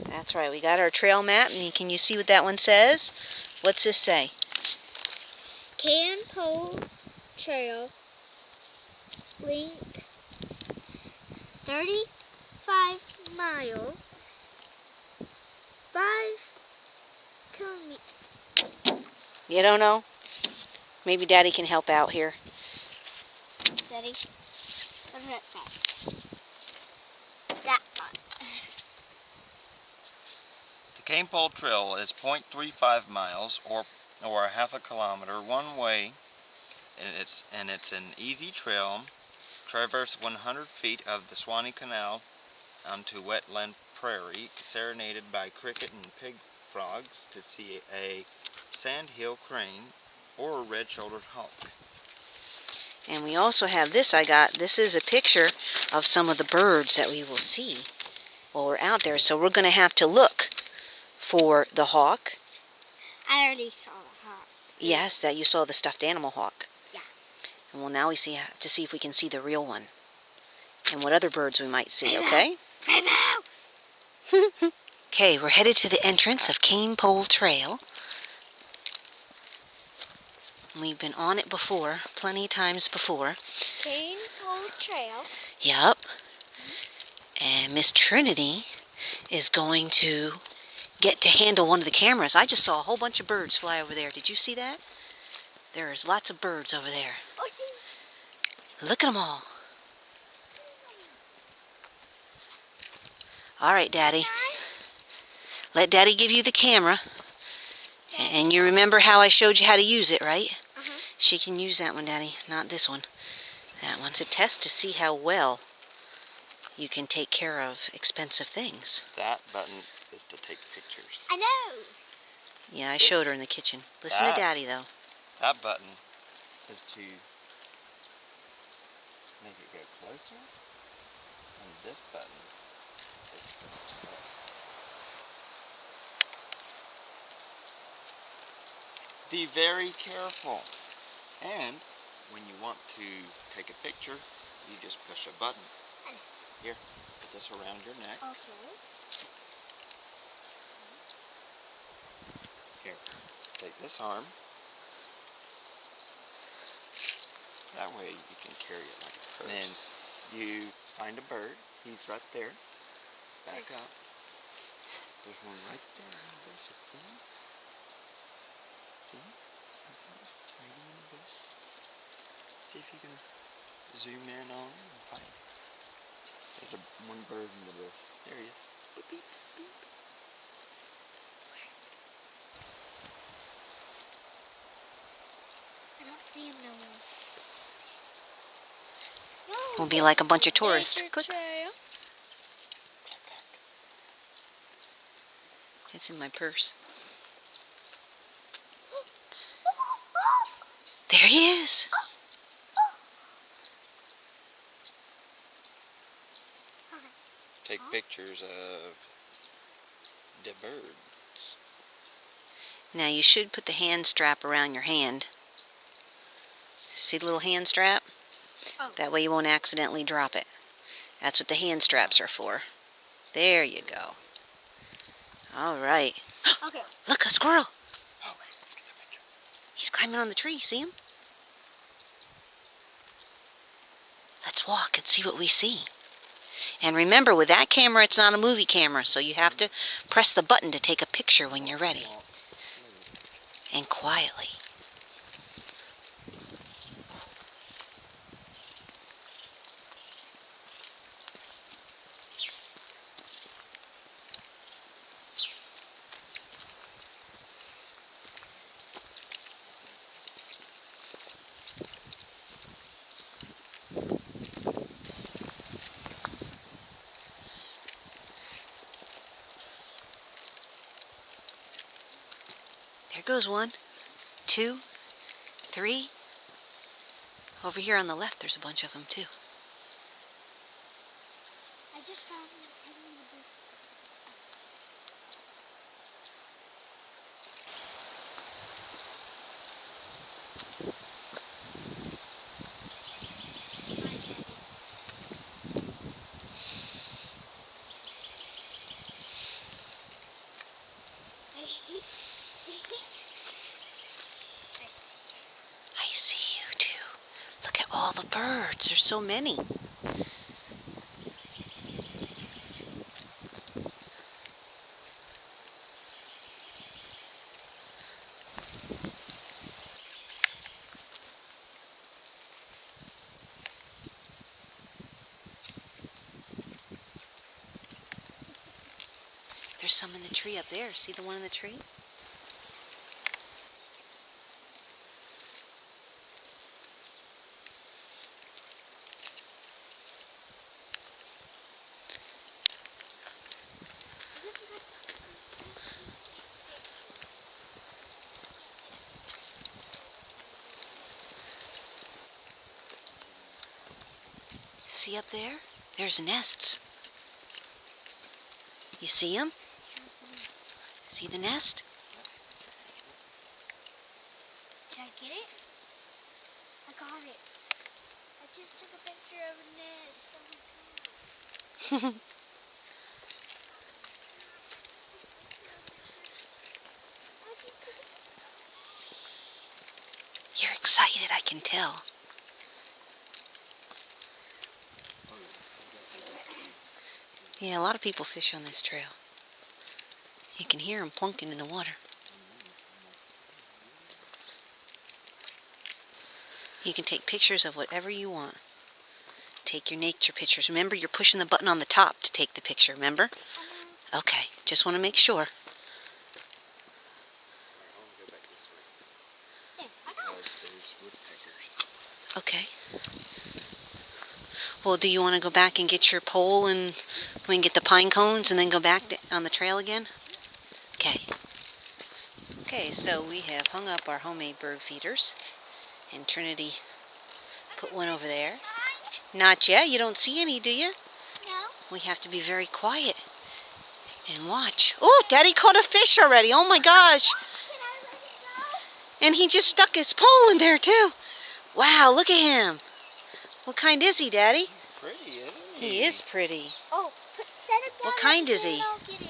That's right. We got our trail map, and can you see what that one says? What's this say? Cane Pole Trail, length 35 miles, 5 kilometers. You don't know? Maybe Daddy can help out here. Daddy, what does that say? That one. The Cane Pole Trail is 0.35 miles or a half a kilometer one way, and it's an easy trail. Traverse 100 feet of the Suwannee Canal onto wetland prairie, serenaded by cricket and pig frogs to see a sandhill crane or a red-shouldered hawk. And we also have this I got. This is a picture of some of the birds that we will see while we're out there. So we're going to have to look for the hawk. I already saw the hawk. Yes, that you saw the stuffed animal hawk. Yeah. And well, now we have to see if we can see the real one. And what other birds we might see, okay? Okay, we're headed to the entrance of Cane Pole Trail. We've been on it before, plenty of times before. Cane Pole Trail. Yep. And Miss Trinity is going to get to handle one of the cameras. I just saw a whole bunch of birds fly over there. Did you see that? There's lots of birds over there. Look at them all. All right, Daddy. Let Daddy give you the camera. And you remember how I showed you how to use it, right? She can use that one, Daddy, not this one. That one's a test to see how well you can take care of expensive things. That button is to take pictures. I know. Yeah, I showed her in the kitchen. Listen to Daddy, though. That button is to make it go closer, and this button is to be very careful. And when you want to take a picture, you just push a button. Here, put this around your neck. Okay. Here, take this arm. That way you can carry it like a purse. Then you find a bird. He's right there. Back up. There's one right there in the bush. See him? See him? Hiding in the bush. See if you can zoom in on him and find him. There's one bird in the bush. There he is. Beep, beep, beep. I don't see him no more. We'll be like a bunch of tourists. Click. It's in my purse. There he is. Take pictures of the birds. Now you should put the hand strap around your hand. See the little hand strap? Oh. That way you won't accidentally drop it. That's what the hand straps are for. There you go. All right. Okay. Look, a squirrel. Oh, let's get that picture. He's climbing on the tree. See him? Let's walk and see what we see. And remember, with that camera, it's not a movie camera, so you have to press the button to take a picture when you're ready. And quietly. There goes 1, 2, 3. Over here on the left, there's a bunch of them too. I just found him in the bush. I see you too. Look at all the birds. There's so many. There's some in the tree up there. See the one in the tree? See up there? There's nests. You see them? See the nest? Did I get it? I got it. I just took a picture of a nest. Oh my God. You're excited, I can tell. Yeah, a lot of people fish on this trail. You can hear them plunking in the water. You can take pictures of whatever you want. Take your nature pictures. Remember, you're pushing the button on the top to take the picture, remember? Okay, just want to make sure. Okay. Well, do you want to go back and get your pole and we can get the pine cones and then go back on the trail again? Okay. Okay, so we have hung up our homemade bird feeders, and Trinity put one over there. Not yet. You don't see any, do you? No. We have to be very quiet and watch. Oh, Daddy caught a fish already. Oh my gosh. Can I let it go? And he just stuck his pole in there too. Wow, look at him. What kind is he, Daddy? Pretty, isn't he? He is pretty. Oh, set him down. What kind is he? I'll get in.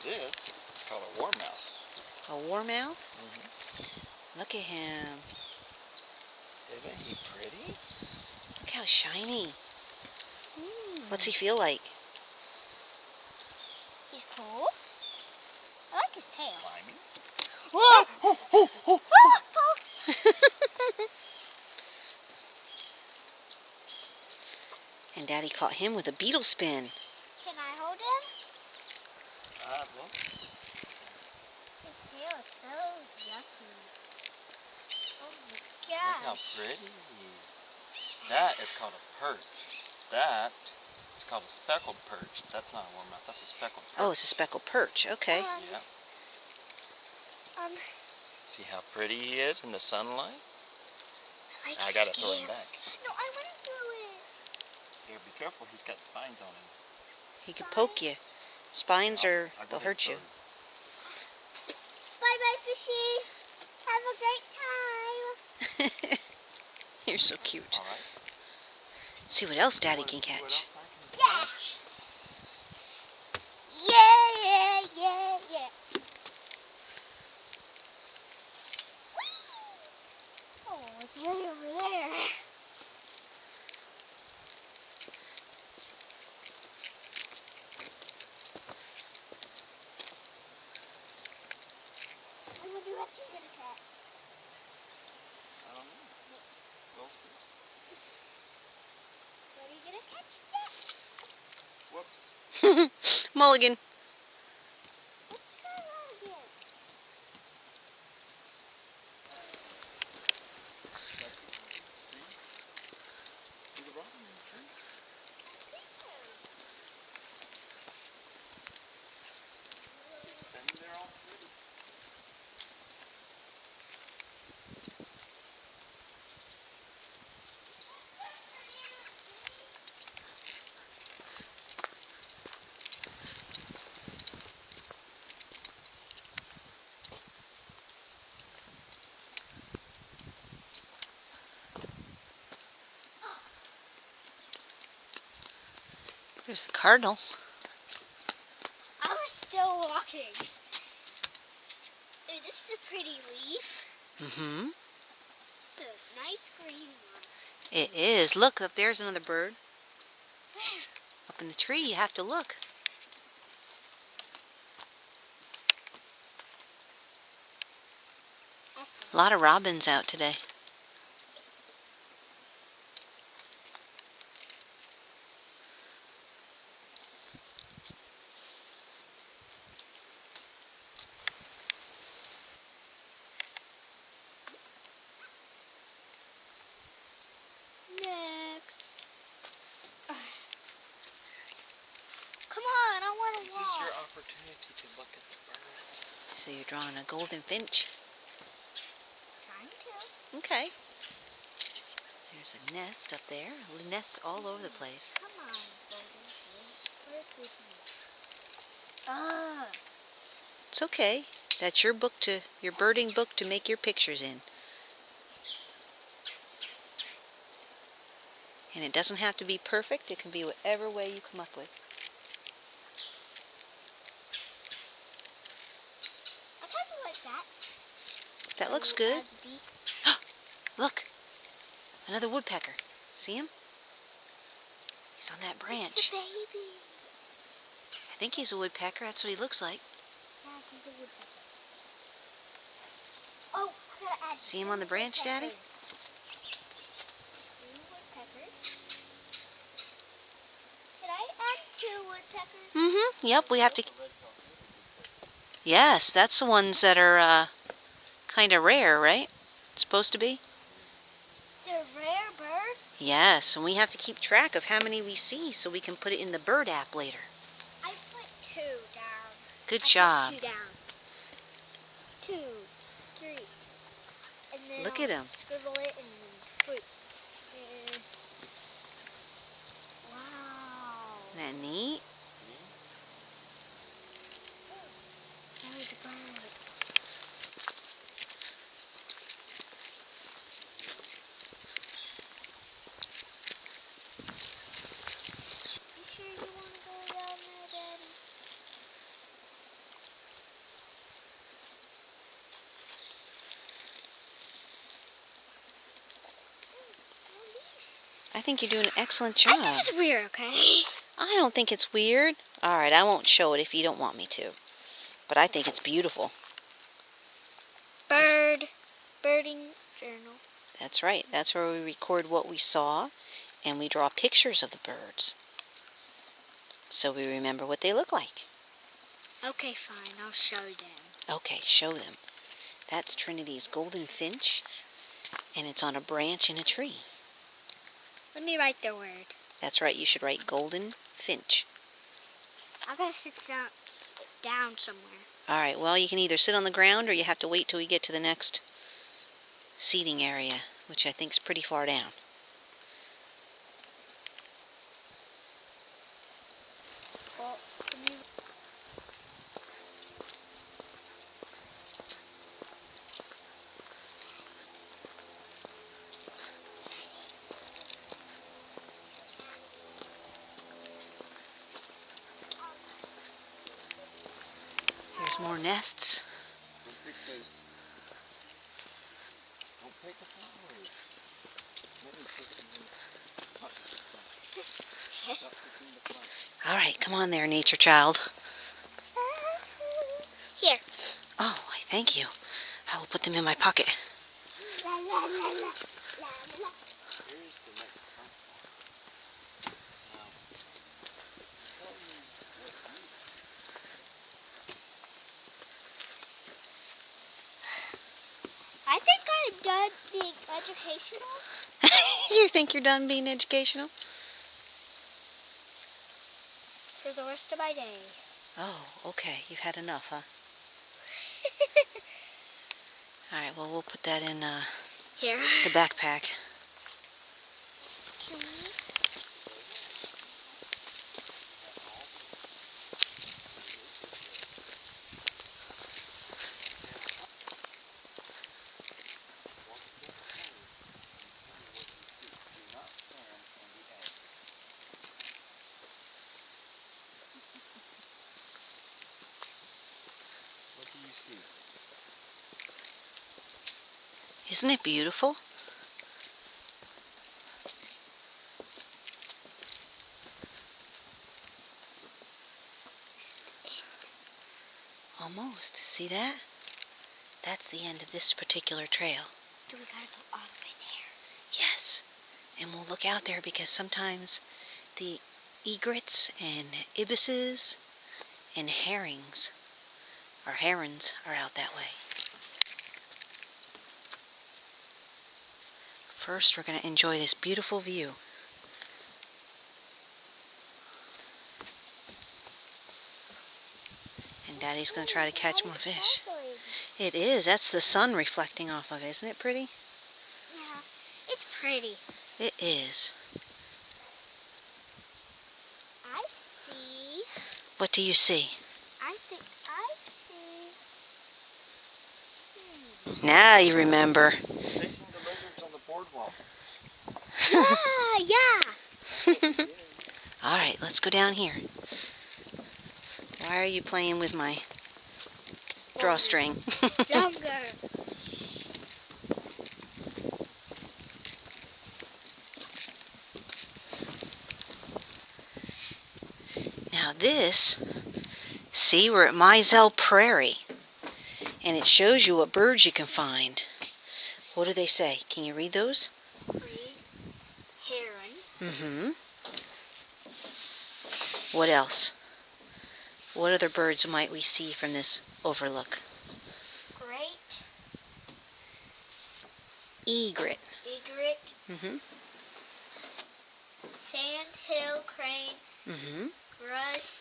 This is called a warmouth. A warmouth? Mm-hmm. Look at him. Isn't he pretty? Look how shiny. What's he feel like? He's cool. I like his tail. Slimy. Whoa! And Daddy caught him with a beetle spin. Can I hold him? Well, His tail is so yucky. Oh my look how gosh. pretty. That is called a perch. That is called a speckled perch. That's not a warmouth. That's a speckled perch. Oh, it's a speckled perch. Okay. Yeah. Um, See how pretty he is in the sunlight? I like I his gotta throw tail. him back. No, I want to do it. Here, be careful. He's got spines on him. He could poke you. Spines are, I'll go they'll ahead hurt and you. throw him. Bye bye, fishy. Have a great time. You're so cute. All right. Let's see what else Daddy Wanna can see what catch. else I can Yeah. Yeah, yeah, yeah. Oh, it's way over there. I wonder what you're gonna catch. I don't know. We'll see. What are you gonna catch next? Whoops. Mulligan. Let's try that again. See the rock in the tree? Standing there all pretty. There's a cardinal. I was still walking pig. Ooh, this is a pretty leaf. Mm-hmm. It's a nice green one. It is. Look, up there's another bird. Where? Up in the tree, you have to look. A lot of robins out today. Next. Come on, I want to This walk. is your opportunity to look at the birds. So you're drawing a golden finch. Trying to. Okay. There's a nest up there. Nests all over the place. Come on, golden fish. Work with me. Ah. It's okay. That's your birding book to make your pictures in. And it doesn't have to be perfect. It can be whatever way you come up with. I kind of like that. That looks It good. has a beak. Look. Another woodpecker. See him? He's on that It's branch. a baby. I think he's a woodpecker. That's what he looks like. Yeah, he's a woodpecker. Oh, I gotta add See him on the branch, Daddy? 2 woodpeckers. Can I add 2 woodpeckers? Mm-hmm. Yep, we have to... Yes, that's the ones that are kind of rare, right? Supposed to be? They're rare birds. Yes, and we have to keep track of how many we see so we can put it in the bird app later. I put 2 down. Good I job. Put 2 down. 2, 3. And then Look I'll at 'em. Scribble it and put. Wow. Isn't that neat? There's a bird. You sure you want to go down there, Daddy? I think you're doing an excellent I job. think it's weird, okay? I don't think it's weird. All right, I won't show it if you don't want me to. But I think it's beautiful. Birding journal. That's right. That's where we record what we saw and we draw pictures of the birds. So we remember what they look like. Okay, fine. I'll show them. Okay, show them. That's Trinity's golden finch, and it's on a branch in a tree. Let me write the word. That's right, you should write golden finch. I gotta sit down somewhere. All right, well, you can either sit on the ground or you have to wait till we get to the next seating area, which I think is pretty far down. Well, can you... There's more nests. Don't pick those. Don't pick the flowers. Let me pick them in. Not picking the flowers. All right, come on there, nature child. Here. Oh, thank you. I will put them in my pocket. La, la, la, la, la, la. Here's the next part. Now, tell me what you I think I'm done being educational. You think you're done being educational? For the rest of my day. Oh, okay. You've had enough, huh? All right, well, we'll put that in Here. the backpack. Can we? do you see? Isn't it beautiful? Almost. See that? That's the end of this particular trail. So we gotta go all the way there. Yes. And we'll look out there because sometimes the egrets and ibises and herons are out that way. First, we're going to enjoy this beautiful view. And Daddy's going to try to catch more fish. It is. That's the sun reflecting off of it. Isn't it pretty? Yeah, it's pretty. It is. I see. What do you see? I think I see. Now you remember. Chasing the lizards on the boardwalk. Yeah. All right, let's go down here. Why are you playing with my drawstring? Longer. Now this, see, we're at Mizell Prairie. And it shows you what birds you can find. What do they say? Can you read those? Heron. Mm-hmm. What else? What other birds might we see from this overlook? Great. Egret. Egret. Mm-hmm. Sandhill crane. Mm-hmm. Grus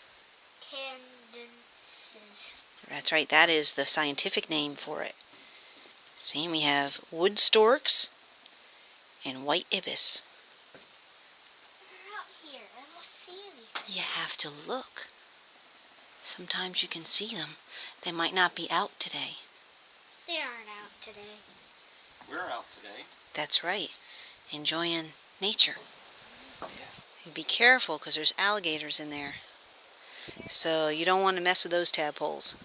candensis. That's right. That is the scientific name for it. See, we have wood storks and white ibis. They're out here. I don't see anything. You have to look. Sometimes you can see them. They might not be out today. They aren't out today. We're out today. That's right. Enjoying nature. Yeah. And be careful because there's alligators in there. So you don't want to mess with those tadpoles.